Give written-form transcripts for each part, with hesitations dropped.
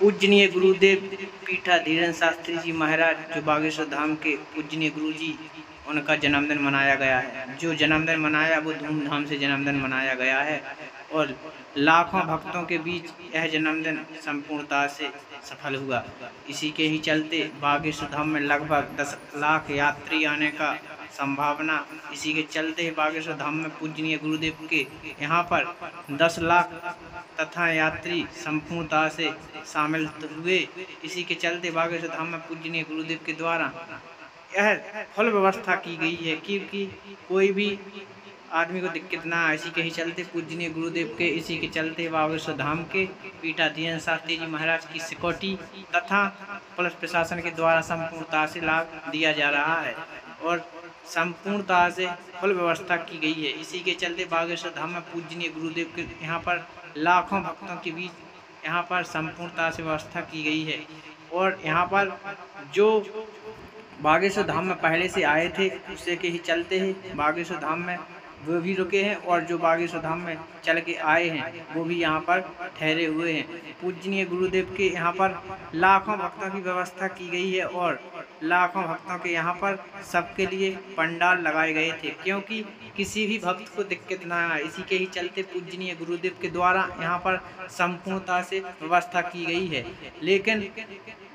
पूजनीय गुरुदेव पीठाधीरेन्द्र शास्त्री जी महाराज जो बागेश्वर धाम के पूजनीय गुरु जी, उनका जन्मदिन मनाया गया है। जो जन्मदिन मनाया वो धूमधाम से जन्मदिन मनाया गया है और लाखों भक्तों के बीच यह जन्मदिन संपूर्णता से सफल हुआ। इसी के ही चलते बागेश्वर धाम में लगभग 10 लाख यात्री आने का संभावना। इसी के चलते बागेश्वर धाम में पूजनीय गुरुदेव के यहाँ पर 10 लाख तथा यात्री संपूर्णता से शामिल हुए। इसी के चलते बागेश्वर धाम में पूजनीय गुरुदेव के द्वारा यह फुल व्यवस्था की गई है क्योंकि कोई भी आदमी को दिक्कत ना आए। इसी के ही चलते पूजनीय गुरुदेव के इसी के चलते बागेश्वर धाम के पीठाधीन शास्त्री जी महाराज की सिक्योरिटी तथा पुलिस प्रशासन के द्वारा संपूर्णता से लाभ दिया जा रहा है और संपूर्णता से फुल व्यवस्था की गई है। इसी के चलते बागेश्वर धाम में पूजनीय गुरुदेव के यहाँ पर लाखों भक्तों के बीच यहाँ पर संपूर्णता से व्यवस्था की गई है। और यहाँ पर जो बागेश्वर धाम में पहले से आए थे उससे के ही चलते ही बागेश्वर धाम में वो भी रुके हैं और जो बागेश्वर धाम में चल के आए हैं वो भी यहाँ पर ठहरे हुए हैं। पूजनीय गुरुदेव के यहाँ पर लाखों भक्तों की व्यवस्था की गई है और लाखों भक्तों के यहाँ पर सबके लिए पंडाल लगाए गए थे क्योंकि किसी भी भक्त को दिक्कत ना आए। इसी के ही चलते पूजनीय गुरुदेव के द्वारा यहाँ पर संपूर्णता से व्यवस्था की गई है। लेकिन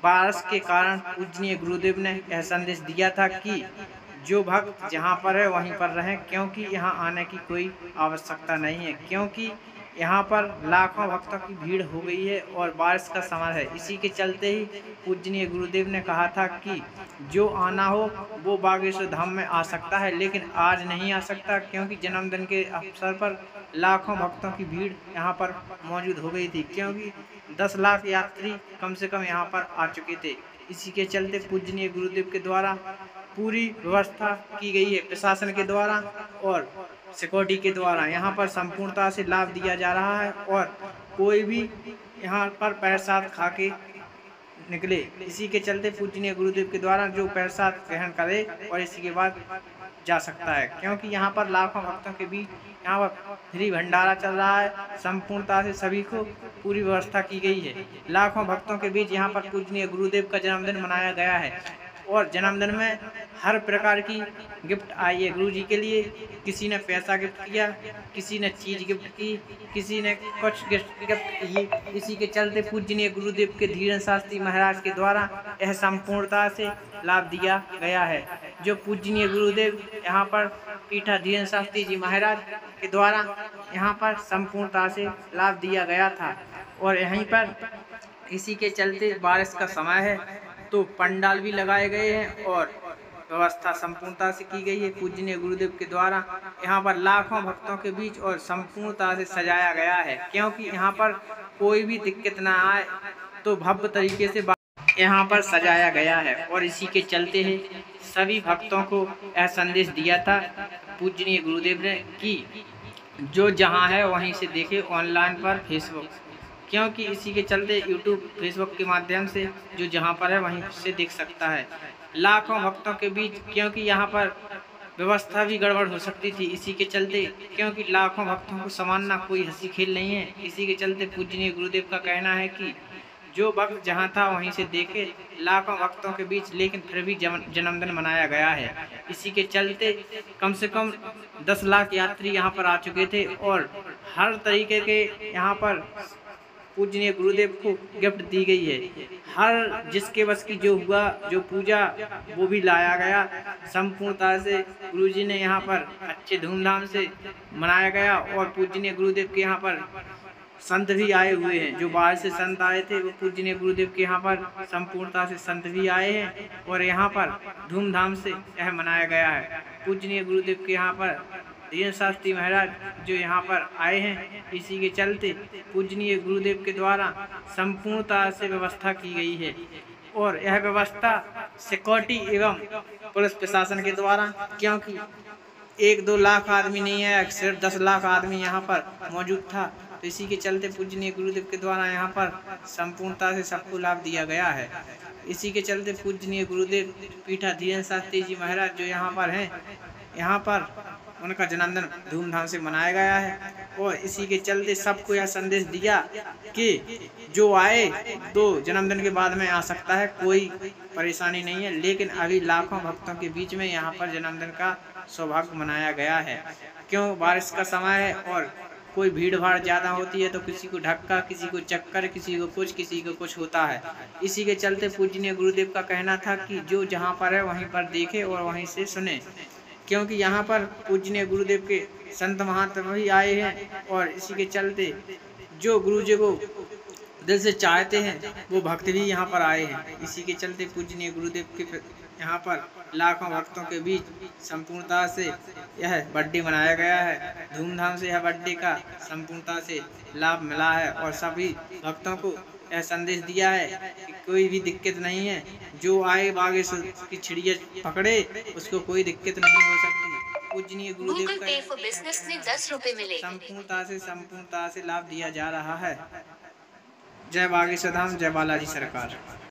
बारिश के कारण पूजनीय गुरुदेव ने यह संदेश दिया था कि जो भक्त जहाँ पर है वहीं पर रहें क्योंकि यहाँ आने की कोई आवश्यकता नहीं है क्योंकि यहाँ पर लाखों भक्तों की भीड़ हो गई है और बारिश का समय है। इसी के चलते ही पूजनीय गुरुदेव ने कहा था कि जो आना हो वो बागेश्वर धाम में आ सकता है लेकिन आज नहीं आ सकता क्योंकि जन्मदिन के अवसर पर लाखों भक्तों की भीड़ यहाँ पर मौजूद हो गई थी क्योंकि 10 लाख यात्री कम से कम यहाँ पर आ चुके थे। इसी के चलते पूजनीय गुरुदेव के द्वारा पूरी व्यवस्था की गई है प्रशासन के द्वारा और सिक्योरिटी के द्वारा। यहाँ पर संपूर्णता से लाभ दिया जा रहा है और कोई भी यहाँ पर प्रसाद खा के निकले। इसी के चलते पूजनीय गुरुदेव के द्वारा जो प्रसाद ग्रहण करे और इसी के बाद जा सकता है क्योंकि यहाँ पर लाखों भक्तों के बीच यहाँ पर फ्री भंडारा चल रहा है। संपूर्णता से सभी को पूरी व्यवस्था की गई है। लाखों भक्तों के बीच यहाँ पर पूजनीय गुरुदेव का जन्मदिन मनाया गया है और जन्मदिन में हर प्रकार की गिफ्ट आई है गुरु जी के लिए। किसी ने पैसा गिफ्ट किया, किसी ने चीज़ गिफ्ट की, किसी ने कुछ गिफ्ट की। इसी के चलते पूजनीय गुरुदेव के धीरेन्द्र शास्त्री महाराज के द्वारा यह संपूर्णता से लाभ दिया गया है। जो पूजनीय गुरुदेव यहाँ पर पीठाधीरेन्द्र शास्त्री जी महाराज के द्वारा यहाँ पर संपूर्णता से लाभ दिया गया था और यहीं पर इसी के चलते बारिश का समय है तो पंडाल भी लगाए गए हैं और व्यवस्था संपूर्णता से की गई है। पूजनीय गुरुदेव के द्वारा यहाँ पर लाखों भक्तों के बीच और संपूर्णता से सजाया गया है क्योंकि यहाँ पर कोई भी दिक्कत ना आए तो भव्य तरीके से यहाँ पर सजाया गया है। और इसी के चलते ही सभी भक्तों को यह संदेश दिया था पूजनीय गुरुदेव ने कि जो जहाँ है वहीं से देखे ऑनलाइन पर फेसबुक, क्योंकि इसी के चलते यूट्यूब फेसबुक के माध्यम से जो जहाँ पर है वहीं से देख सकता है लाखों भक्तों के बीच क्योंकि यहाँ पर व्यवस्था भी गड़बड़ हो सकती थी। इसी के चलते क्योंकि लाखों भक्तों को समानना कोई हंसी खेल नहीं है। इसी के चलते पूजनीय गुरुदेव का कहना है कि जो भक्त जहाँ था वहीं से देखे लाखों भक्तों के बीच, लेकिन फिर भी जन्मदिन मनाया गया है। इसी के चलते कम से कम 10 लाख यात्री यहाँ पर आ चुके थे और हर तरीके के यहाँ पर पूजनीय गुरुदेव को गिफ्ट दी गई है। हर जिसके बस की जो हुआ जो पूजा वो भी लाया गया। संपूर्णता से गुरुजी ने यहाँ पर अच्छे धूमधाम से मनाया गया और पूजनीय गुरुदेव के यहाँ पर संत भी आए हुए हैं। जो बाहर से संत आए थे वो पूजनीय गुरुदेव के यहाँ पर संपूर्णता से संत भी आए हैं और यहाँ पर धूमधाम से यह मनाया गया है। पूजनीय गुरुदेव के यहाँ पर धीरेन्द्र शास्त्री महाराज जो यहाँ पर आए हैं, इसी के चलते पूजनीय गुरुदेव के द्वारा संपूर्णता से व्यवस्था की गई है और यह व्यवस्था सिक्योरिटी एवं पुलिस प्रशासन के द्वारा, क्योंकि 1-2 लाख आदमी नहीं है, सिर्फ 10 लाख आदमी यहाँ पर मौजूद था। तो इसी के चलते पूजनीय गुरुदेव के द्वारा यहाँ पर संपूर्णता से सबको लाभ दिया गया है। इसी के चलते पूजनीय गुरुदेव पीठाधीरेन्द्र शास्त्री जी महाराज जो यहाँ पर हैं, यहाँ पर उनका जन्मदिन धूमधाम से मनाया गया है और इसी के चलते सबको यह संदेश दिया कि जो आए तो जन्मदिन के बाद में आ सकता है, कोई परेशानी नहीं है। लेकिन अभी लाखों भक्तों के बीच में यहाँ पर जन्मदिन का सौभाग्य मनाया गया है। क्यों, बारिश का समय है और कोई भीड़ भाड़ ज़्यादा होती है तो किसी को धक्का, किसी को चक्कर, किसी को कुछ होता है। इसी के चलते पूजनीय गुरुदेव का कहना था कि जो जहाँ पर है वहीं पर देखे और वहीं से सुने, क्योंकि यहाँ पर पूजनीय गुरुदेव के संत महात्मा भी आए हैं। और इसी के चलते जो गुरु जी को दिल से चाहते हैं वो भक्त भी यहाँ पर आए हैं। इसी के चलते पूजनीय गुरुदेव के यहाँ पर लाखों भक्तों के बीच संपूर्णता से यह बर्थडे मनाया गया है। धूमधाम से यह बर्थडे का संपूर्णता से लाभ मिला है और सभी भक्तों को यह संदेश दिया है कि कोई भी दिक्कत नहीं है, जो आए बागेश्वर की चिड़िया पकड़े उसको कोई दिक्कत नहीं हो सकती। पूजनीय गुरुदेव का बिजनेस में 10 रुपए मिले। संपूर्णता से लाभ दिया जा रहा है। जय बागेश्वर धाम, जय बालाजी सरकार।